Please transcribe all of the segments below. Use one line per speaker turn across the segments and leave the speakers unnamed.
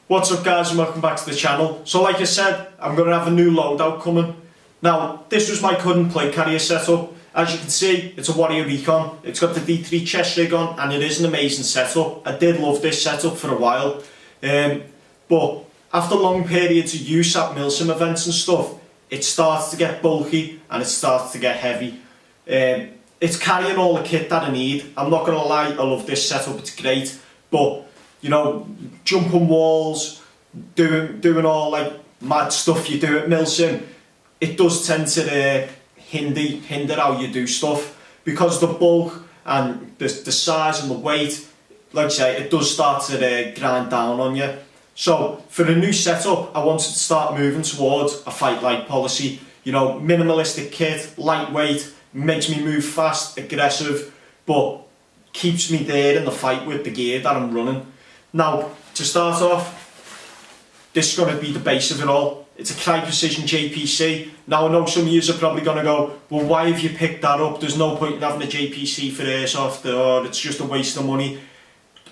What's up guys, and welcome back to the channel. So like I said, I'm going to have a new loadout coming. Now, this was my current plate carrier setup. As you can see, it's a Warrior Recon. It's got the D3 chest rig on, and it is an amazing setup. I did love this setup for a while. But after long periods of use at milsim events and stuff, it starts to get bulky and it starts to get heavy. It's carrying all the kit that I need. I'm not going to lie, I love this setup, it's great. But, you know, jumping walls, doing all like mad stuff you do at milsim, it does tend to hinder how you do stuff. Because the bulk and the size and the weight, like I say, it does start to grind down on you. So for a new setup, I wanted to start moving towards a fight-like policy. You know, minimalistic kit, lightweight, makes me move fast, aggressive, but keeps me there in the fight with the gear that I'm running. Now, to start off, this is going to be the base of it all. It's a Crye Jpc. Now I know some of you are probably going to go, well, why have you picked that up? There's no point in having a JPC for airsoft, or it's just a waste of money.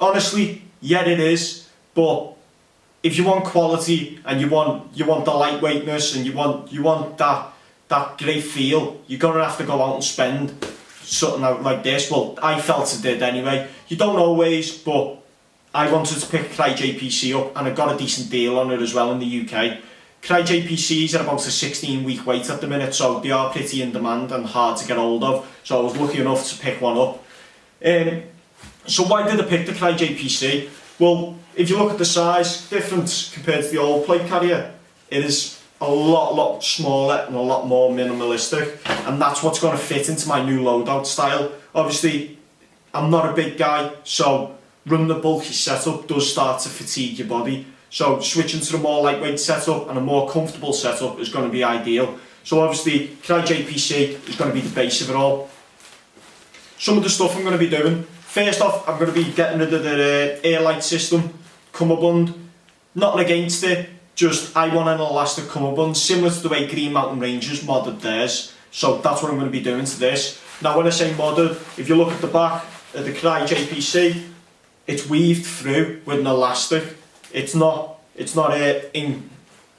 Honestly, yeah it is, but if you want quality and you want the lightweightness and you want that great feel, you're gonna have to go out and spend something out like this. Well, I felt it did anyway. You don't always, but I wanted to pick Crye Jpc up, and I got a decent deal on it as well in the UK. Crye Jpcs are about a 16-week wait at the minute, so they are pretty in demand and hard to get hold of. So I was lucky enough to pick one up. So why did I pick the Crye Jpc? Well, if you look at the size difference compared to the old plate carrier, it is a lot smaller and a lot more minimalistic, and that's what's going to fit into my new loadout style. Obviously, I'm not a big guy, so running the bulky setup does start to fatigue your body. So switching to a more lightweight setup and a more comfortable setup is going to be ideal. So obviously, Crye Jpc is going to be the base of it all. Some of the stuff I'm going to be doing. First off, I'm going to be getting rid of the air light system cummerbund. Nothing against it, just I want an elastic cummerbund similar to the way Green Mountain Rangers modded theirs. So that's what I'm going to be doing to this. Now when I say modded, if you look at the back of the Crye Jpc, it's weaved through with an elastic. It's not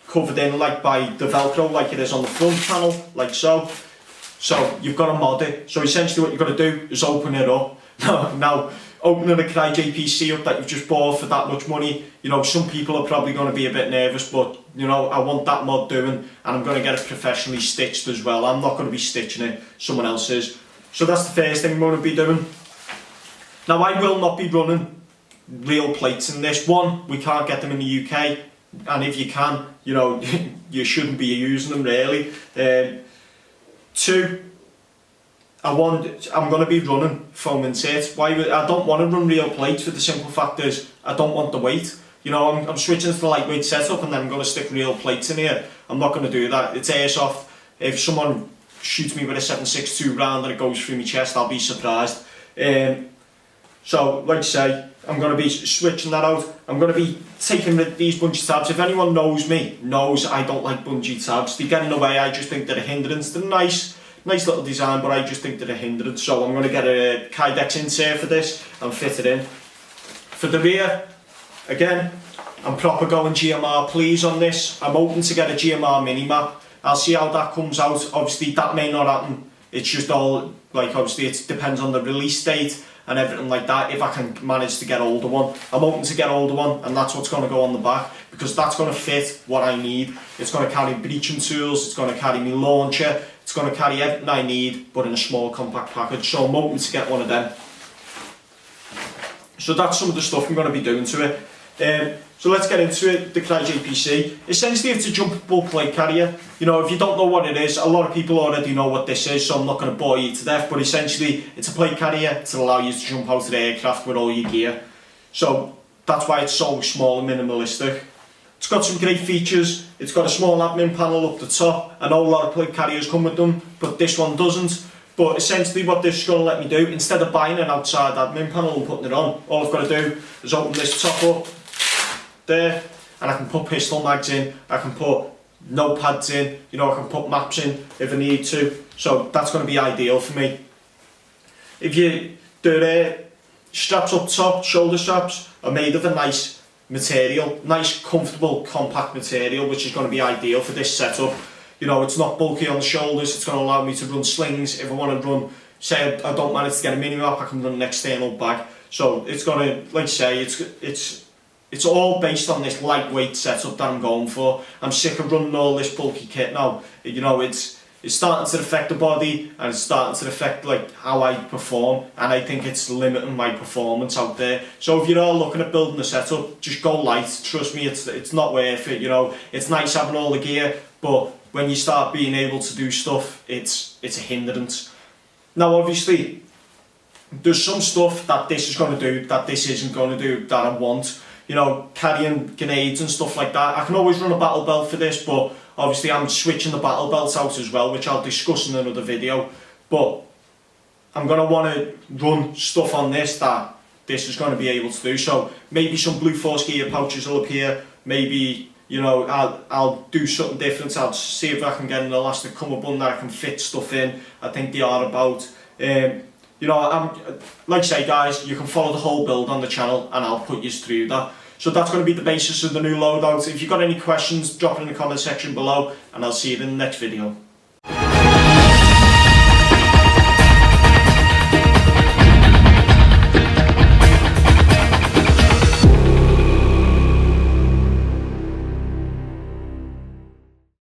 covered in like by the Velcro like it is on the front panel, like so. So you've got to mod it. So essentially what you've got to do is open it up. Now, opening a Crye Jpc up that you've just bought for that much money, you know, some people are probably going to be a bit nervous, but, you know, I want that mod doing, and I'm going to get it professionally stitched as well. I'm not going to be stitching it, someone else is. So that's the first thing I'm going to be doing. Now, I will not be running real plates in this. One, we can't get them in the UK, and if you can, you know, you shouldn't be using them really. Two, I'm going to be running foam inserts. I don't want to run real plates for the simple fact is I don't want the weight. You know, I'm switching to the lightweight setup and then I'm going to stick real plates in here. I'm not going to do that. It's airsoft. If someone shoots me with a 7.62 round and it goes through my chest, I'll be surprised. So, like I say, I'm going to be switching that out. I'm going to be taking these bungee tabs. If anyone knows me, knows I don't like bungee tabs. They get in the way. I just think they're a hindrance. They're nice little design, but I just think they're a hindrance. So I'm going to get a Kydex insert for this and fit it in. For the rear, again, I'm proper going GMR please on this. I'm hoping to get a GMR mini map. I'll see how that comes out. Obviously that may not happen. It's just all, like, obviously it depends on the release date and everything like that. If I can manage to get older one, I'm hoping to get older one, and that's what's going to go on the back, because that's going to fit what I need. It's going to carry breaching tools, it's going to carry me launcher, it's going to carry everything I need, but in a small compact package. So I'm hoping to get one of them. So that's some of the stuff I'm going to be doing to it. So let's get into it. The Crye Jpc. Essentially it's a jumpable plate carrier. You know, if you don't know what it is, a lot of people already know what this is, so I'm not going to bore you to death, but essentially it's a plate carrier to allow you to jump out of the aircraft with all your gear. So that's why it's so small and minimalistic. It's got some great features. It's got a small admin panel up the top. I know a lot of plate carriers come with them, but this one doesn't. But essentially what this is going to let me do, instead of buying an outside admin panel and putting it on, all I've got to do is open this top up there, and I can put pistol mags in, I can put notepads in, you know, I can put maps in if I need to. So that's going to be ideal for me. If you do straps up top, shoulder straps, are made of a nice material, nice comfortable compact material, which is going to be ideal for this setup. You know, it's not bulky on the shoulders, it's going to allow me to run slings. If I want to run, say I don't manage to get a mini map, I can run an external bag. So it's going to, like I say, it's all based on this lightweight setup that I'm going for. I'm sick of running all this bulky kit now. You know, it's starting to affect the body, and it's starting to affect like how I perform, and I think it's limiting my performance out there. So if you're all looking at building a setup, just go light. Trust me, it's not worth it. You know, it's nice having all the gear, but when you start being able to do stuff, it's a hindrance. Now obviously there's some stuff that this is going to do that this isn't going to do that I want. You know, carrying grenades and stuff like that. I can always run a battle belt for this, but obviously I'm switching the battle belts out as well, which I'll discuss in another video. But I'm going to want to run stuff on this that this is going to be able to do. So maybe some Blue Force gear pouches will appear. Maybe, you know, I'll do something different. I'll see if I can get an elastic cummerbund that I can fit stuff in. I think they are about. You know, like I say guys, you can follow the whole build on the channel and I'll put you through that. So that's going to be the basis of the new loadout. If you've got any questions, drop it in the comment section below and I'll see you in the next video.